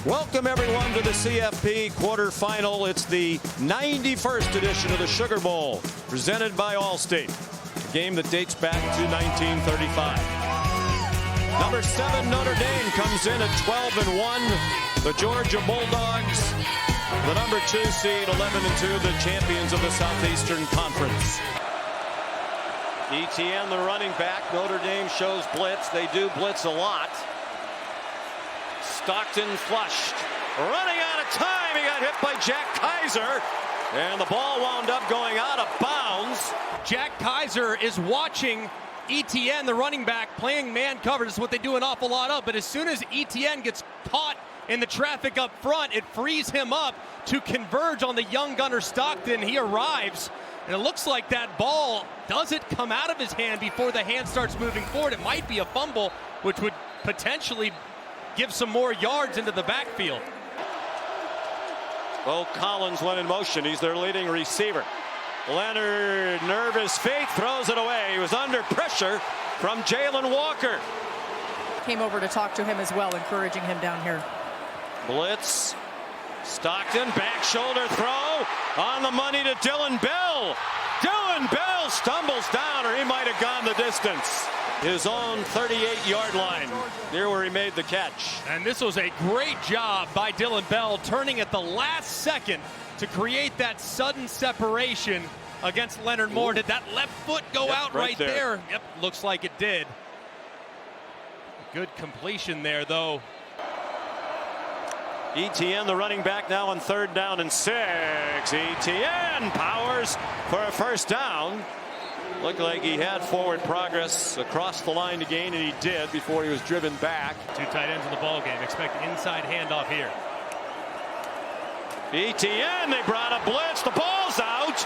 Welcome everyone to the CFP quarterfinal. It's the 91st edition of the Sugar Bowl, presented by Allstate. A game that dates back to 1935. Number 7 Notre Dame comes in at 12-1. The Georgia Bulldogs, the number 2 seed, 11-2, the champions of the Southeastern Conference. ETN, the running back. Notre Dame shows blitz. They do blitz a lot. Stockton flushed, running out of time. He got hit by Jack Kaiser, and the ball wound up going out of bounds. Jack Kaiser is watching ETN, the running back, playing man coverage. This is what they do an awful lot of. But as soon as ETN gets caught in the traffic up front, it frees him up to converge on the young gunner Stockton. He arrives, and it looks like that ball doesn't come out of his hand before the hand starts moving forward. It might be a fumble, which would potentially give some more yards into the backfield. Bo Collins went in motion. He's their leading receiver. Leonard, nervous feet, throws it away. He was under pressure from Jalen Walker. Came over to talk to him as well, encouraging him down here. Blitz. Stockton, back shoulder throw on the money to Dylan Bell. Dylan Bell stumbles down, or he might have gone the distance. His own 38-yard line, near where he made the catch. And this was a great job by Dylan Bell, turning at the last second to create that sudden separation against Leonard Moore. Did that left foot go out right there? Yep, looks like it did. Good completion there, though. ETN, the running back, now on 3rd down and 6. ETN powers for a first down. Looked like he had forward progress across the line to gain, and he did before he was driven back. 2 tight ends in the ball game. Expect inside handoff here. ETN, they brought a blitz. The ball's out.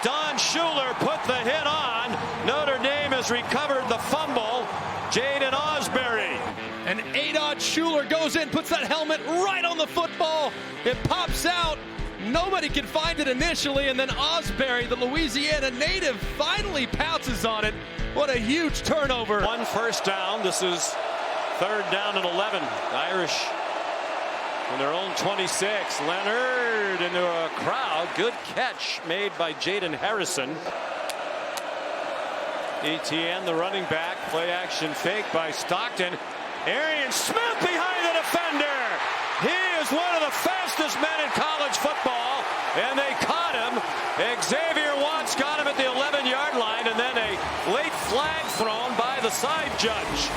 Don Schuler put the hit on. Notre Dame has recovered the fumble. Jaden Osbury. And Adon Schuler goes in, puts that helmet right on the football. It pops out. Nobody can find it initially, and then Osbury, the Louisiana native, finally pounces on it. What a huge turnover. 1 first down. This is 3rd down and 11. The Irish in their own 26. Leonard into a crowd. Good catch made by Jaden Harrison. ETN, the running back. Play action fake by Stockton. Arian Smith behind the defender. He is one of the fastest men in college football, and they caught him. Xavier Watts got him at the 11-yard line, and then a late flag thrown by the side judge.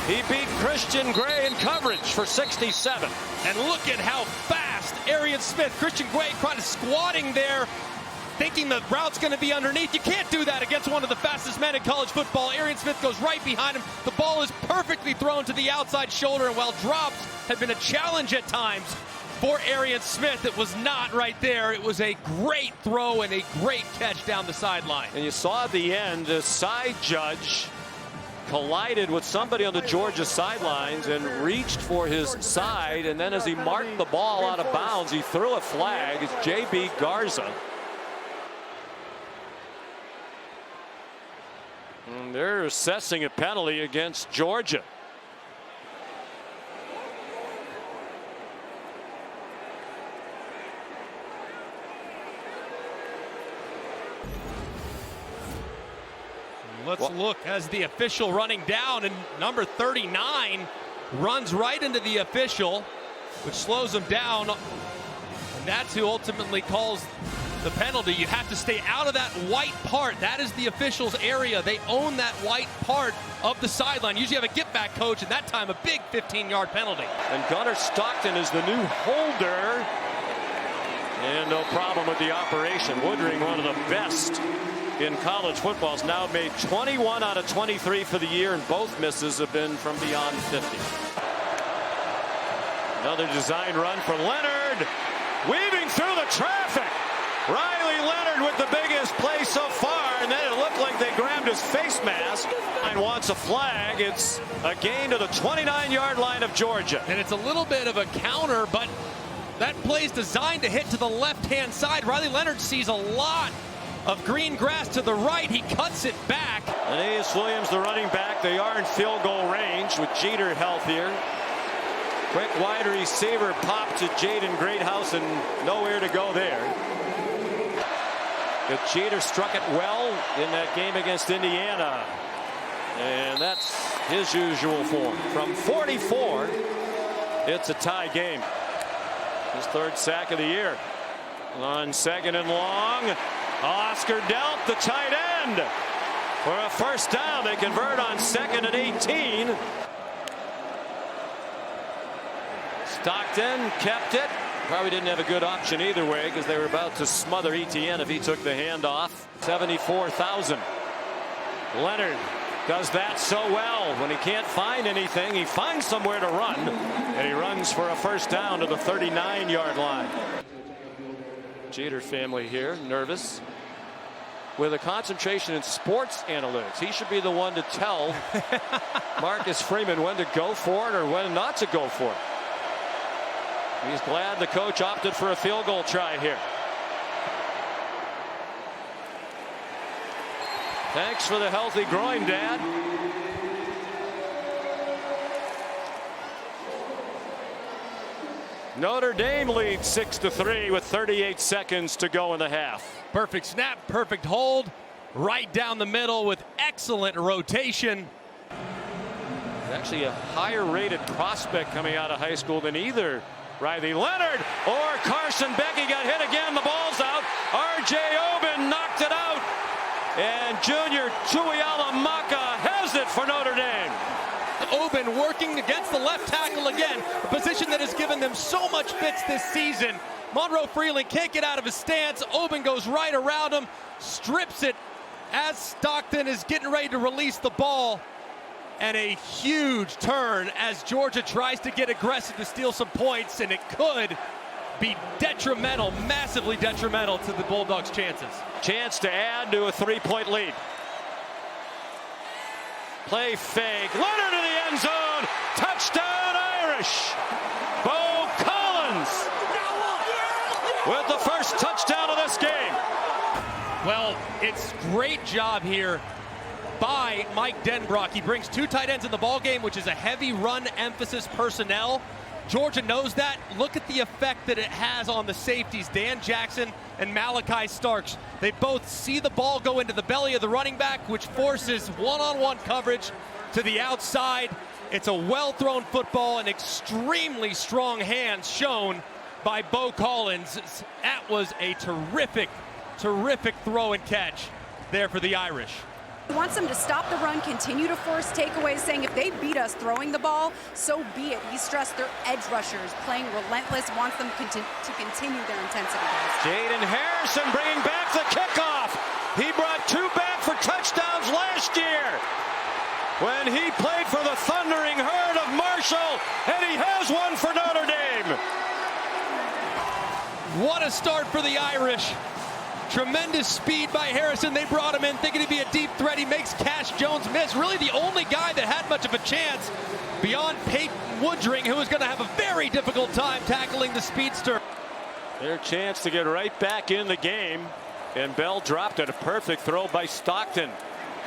He beat Christian Gray in coverage for 67. And look at how fast Arian Smith, Christian Gray kind of squatting there, thinking the route's going to be underneath. You can't do that against one of the fastest men in college football. Arian Smith goes right behind him. The ball is perfectly thrown to the outside shoulder, and while dropped had been a challenge at times for Arian Smith, it was not right there. It was a great throw and a great catch down the sideline. And you saw at the end, the side judge collided with somebody on the Georgia sidelines and reached for his side, and then as he marked the ball out of bounds, he threw a flag. It's J.B. Garza. And they're assessing a penalty against Georgia. Let's look as the official running down, and number 39 runs right into the official, which slows him down. And that's who ultimately calls the penalty. You have to stay out of that white part. That is the official's area. They own that white part of the sideline. Usually have a get-back coach, and that time a big 15-yard penalty. And Gunnar Stockton is the new holder. And no problem with the operation. Woodring, one of the best in college football, has now made 21 out of 23 for the year, and both misses have been from beyond 50. Another design run for Leonard, weaving through the traffic. Riley Leonard with the biggest play so far, and then it looked like they grabbed his face mask. And wants a flag. It's a gain to the 29-yard line of Georgia. And it's a little bit of a counter, but that play's designed to hit to the left-hand side. Riley Leonard sees a lot of green grass to the right. He cuts it back. Aeneas Williams, the running back. They are in field goal range with Jeter healthier. Quick wide receiver pop to Jaden Greathouse, and nowhere to go there. The Jeter struck it well in that game against Indiana. And that's his usual form. From 44, it's a tie game. His third sack of the year. On second and long, Oscar Delp, the tight end, for a first down. They convert on 2nd and 18. Stockton kept it. Probably didn't have a good option either way, because they were about to smother Etienne if he took the handoff. 74,000. Leonard does that so well. When he can't find anything, he finds somewhere to run, and he runs for a first down to the 39-yard line. Jeter family here, nervous. With a concentration in sports analytics, he should be the one to tell Marcus Freeman when to go for it or when not to go for it. He's glad the coach opted for a field goal try here. Thanks for the healthy groin, Dad. Notre Dame leads 6-3 with 38 seconds to go in the half. Perfect snap, perfect hold, right down the middle with excellent rotation. Actually a higher rated prospect coming out of high school than either Riley Leonard or Carson Beck. He got hit again. The ball's out. R.J. Oben knocked it out. And junior Tuialamaka has it for Notre Dame. Oben working against the left tackle again, a position that has given them so much fits this season. Monroe Freeland can't get out of his stance. Oben goes right around him, strips it as Stockton is getting ready to release the ball. And a huge turn as Georgia tries to get aggressive to steal some points, and it could be detrimental, massively detrimental to the Bulldogs' chances. Chance to add to a 3-point lead. Play fake. Leonard in the end zone. Touchdown Irish. Bo Collins with the first touchdown of this game. Well, it's great job here by Mike Denbrock. He brings 2 tight ends in the ball game, which is a heavy run emphasis personnel. Georgia knows that. Look at the effect that it has on the safeties, Dan Jackson and Malachi Starks. They both see the ball go into the belly of the running back, which forces one-on-one coverage to the outside. It's a well-thrown football and extremely strong hands shown by Bo Collins. That was a terrific throw and catch there for the Irish. He wants them to stop the run, continue to force takeaways, saying if they beat us throwing the ball, so be it. He stressed their edge rushers, playing relentless, wants them to continue their intensity. Jaden Harrison bringing back the kickoff. He brought 2 back for touchdowns last year when he played for the Thundering Herd of Marshall, and he has one for Notre Dame. What a start for the Irish. Tremendous speed by Harrison. They brought him in thinking he'd be a deep threat. He makes Cash Jones miss. Really the only guy that had much of a chance beyond Peyton Woodring, who was going to have a very difficult time tackling the speedster. Their chance to get right back in the game, and Bell dropped it. A perfect throw by Stockton.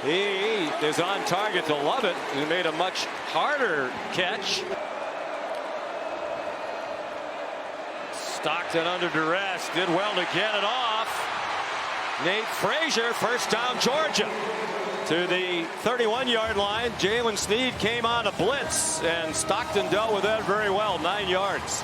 He is on target to Lovett, who made a much harder catch. Stockton under duress, did well to get it off. Nate Frazier, first down Georgia. To the 31-yard line, Jalen Sneed came on a blitz, and Stockton dealt with that very well, 9 yards.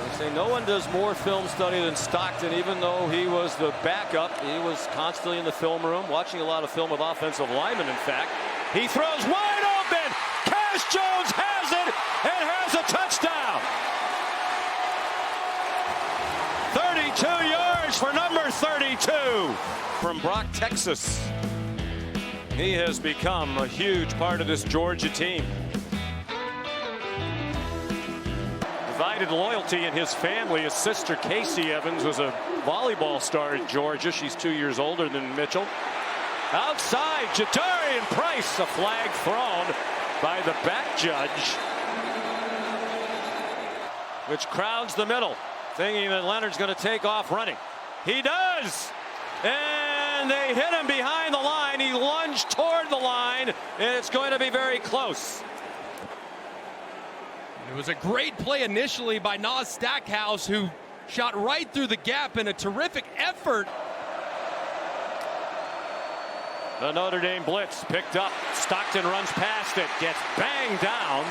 They say no one does more film study than Stockton, even though he was the backup. He was constantly in the film room, watching a lot of film of offensive linemen, in fact. He throws wide open. Cash Jones has it and has a touchdown. 32 yards for number 32 from Brock, Texas. He has become a huge part of this Georgia team. Divided loyalty in his family. His sister Casey Evans was a volleyball star at Georgia. She's 2 years older than Mitchell. Outside, Jatarian Price, a flag thrown by the back judge, which crowds the middle, thinking that Leonard's going to take off running. He does, and they hit him behind the line. He lunged toward the line, and it's going to be very close. It was a great play initially by Nas Stackhouse, who shot right through the gap in a terrific effort. The Notre Dame blitz picked up. Stockton runs past it, gets banged down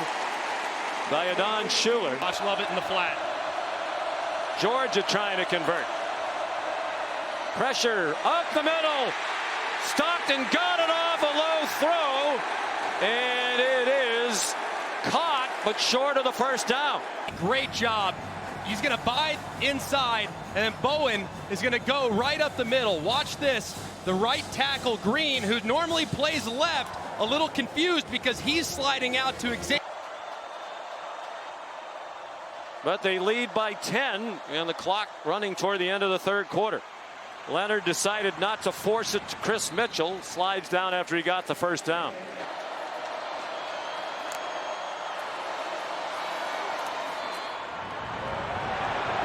by Adon Schuler. Watch Lovett in the flat. Georgia trying to convert. Pressure up the middle. Stockton got it off a low throw, and it is caught, but short of the first down. Great job. He's going to bide inside, and then Bowen is going to go right up the middle. Watch this. The right tackle, Green, who normally plays left, a little confused because he's sliding out to Xavier. But they lead by 10, and the clock running toward the end of the third quarter. Leonard decided not to force it to Chris Mitchell. Slides down after he got the first down.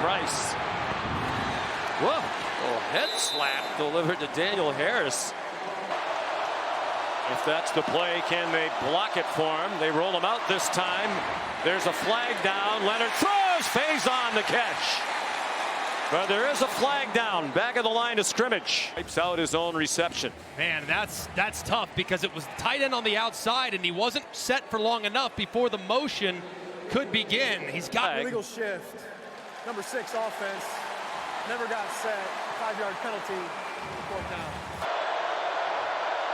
Price. Whoa. Oh, head slap delivered to Daniel Harris. If that's the play, can they block it for him? They roll him out this time. There's a flag down. Leonard throws. Faison the catch. But there is a flag down. Back of the line of scrimmage. Wipes out his own reception. Man, that's tough because it was tight end on the outside, and he wasn't set for long enough before the motion could begin. He's got illegal shift. Number 6 offense. Never got set. 5-yard penalty. 4th down.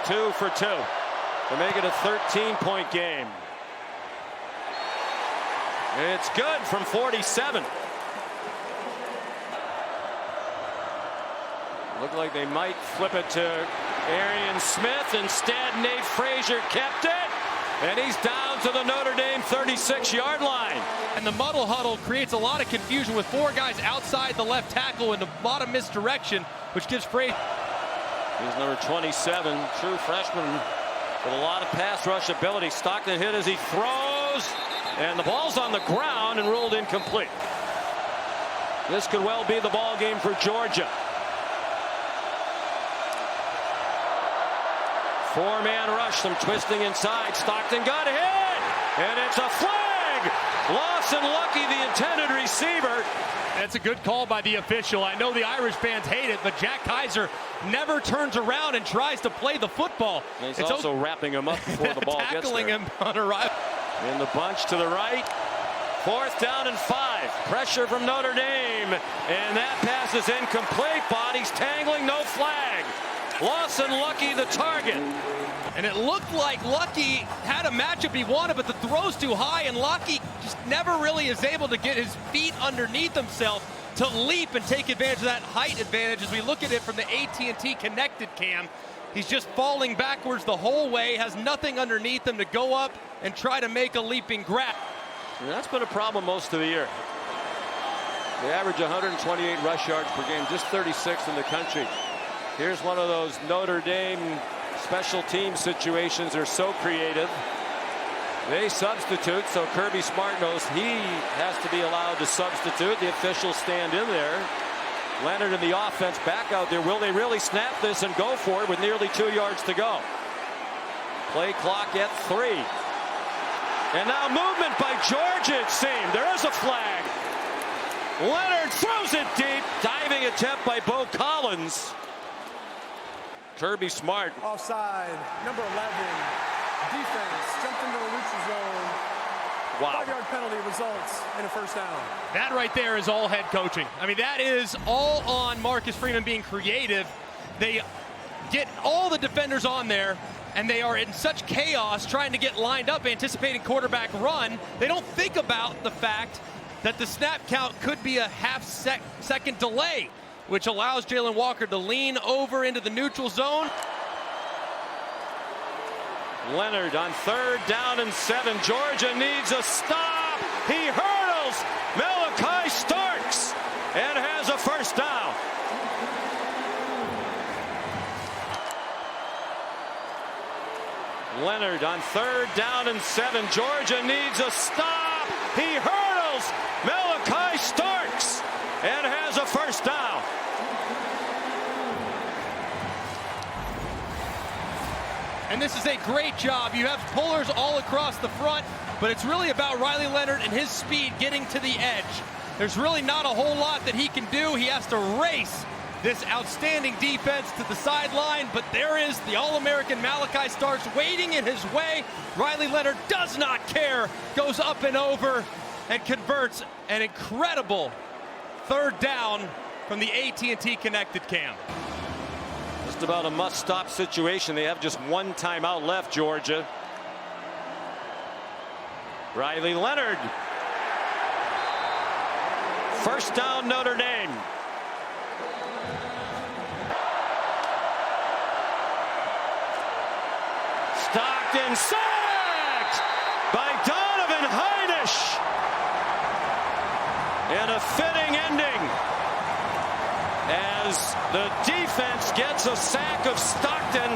2 for 2 to make it a 13-point game. And it's good from 47. Looked like they might flip it to Arian Smith. Instead, Nate Frazier kept it. And he's down to the Notre Dame 36-yard line. And the muddle huddle creates a lot of confusion with 4 guys outside the left tackle and a lot of misdirection, which gives Frazier. He's number 27, true freshman with a lot of pass rush ability. Stockton hit as he throws, and the ball's on the ground and ruled incomplete. This could well be the ball game for Georgia. 4-man rush, them twisting inside. Stockton got hit, and it's a flag. Lawson Lucky, the intended receiver. That's a good call by the official. I know the Irish fans hate it, but Jack Kaiser never turns around and tries to play the football. He's also wrapping him up before the ball gets there. Tackling him on arrival. In the bunch to the right. 4th down and 5. Pressure from Notre Dame. And that pass is incomplete. Bodies tangling, no flag. Lawson Lucky the target. And it looked like Lucky had a matchup he wanted, but the throw's too high, and Lucky just never really is able to get his feet underneath himself to leap and take advantage of that height advantage. As we look at it from the AT&T connected cam, he's just falling backwards the whole way, has nothing underneath him to go up and try to make a leaping grab. And that's been a problem most of the year. They average 128 rush yards per game, just 36th in the country. Here's one of those Notre Dame special team situations. They're so creative. They substitute, so Kirby Smart knows he has to be allowed to substitute. The officials stand in there. Leonard and the offense back out there. Will they really snap this and go for it with nearly 2 yards to go? Play clock at 3. And now movement by Georgia, it seemed. There is a flag. Leonard throws it deep. Diving attempt by Bo Collins. Kirby Smart. Offside. Number 11. Defense. Jumped into the neutral zone. Wow. 5-yard penalty results in a 1st down. That right there is all head coaching. I mean, that is all on Marcus Freeman being creative. They get all the defenders on there, and they are in such chaos trying to get lined up, anticipating quarterback run. They don't think about the fact that the snap count could be a half-second delay, which allows Jalen Walker to lean over into the neutral zone. Leonard on 3rd down and 7. Georgia needs a stop. He hurdles Malachi Starks and has a 1st down. Leonard on 3rd down and 7. Georgia needs a stop. He hurdles Malachi Starks and has a 1st down. And this is a great job. You have pullers all across the front, but it's really about Riley Leonard and his speed getting to the edge. There's really not a whole lot that he can do. He has to race this outstanding defense to the sideline, but there is the All-American Malachi Starks waiting in his way. Riley Leonard does not care, goes up and over and converts an incredible third down from the AT&T connected cam. Just about a must-stop situation. They have just one timeout left, Georgia. Riley Leonard. First down, Notre Dame. Stockton sacked by Donovan Heinisch. And a fitting ending as the defense gets a sack of Stockton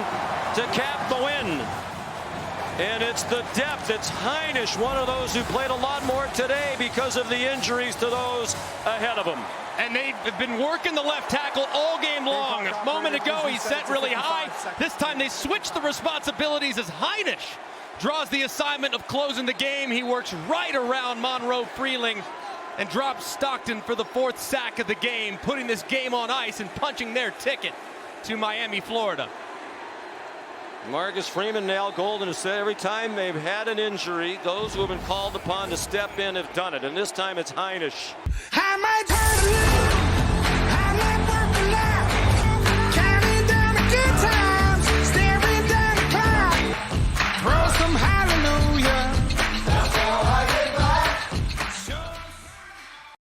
to cap the win. And it's the depth. It's Heinisch, one of those who played a lot more today because of the injuries to those ahead of him. And they've been working the left tackle all game long. A moment ago, he set really high. This time they switch the responsibilities as Heinisch draws the assignment of closing the game. He works right around Monroe Freeling and drops Stockton for the 4th sack of the game, putting this game on ice and punching their ticket to Miami, Florida. Marcus Freeman and Al Golden have said every time they've had an injury, those who have been called upon to step in have done it. And this time it's Heinisch.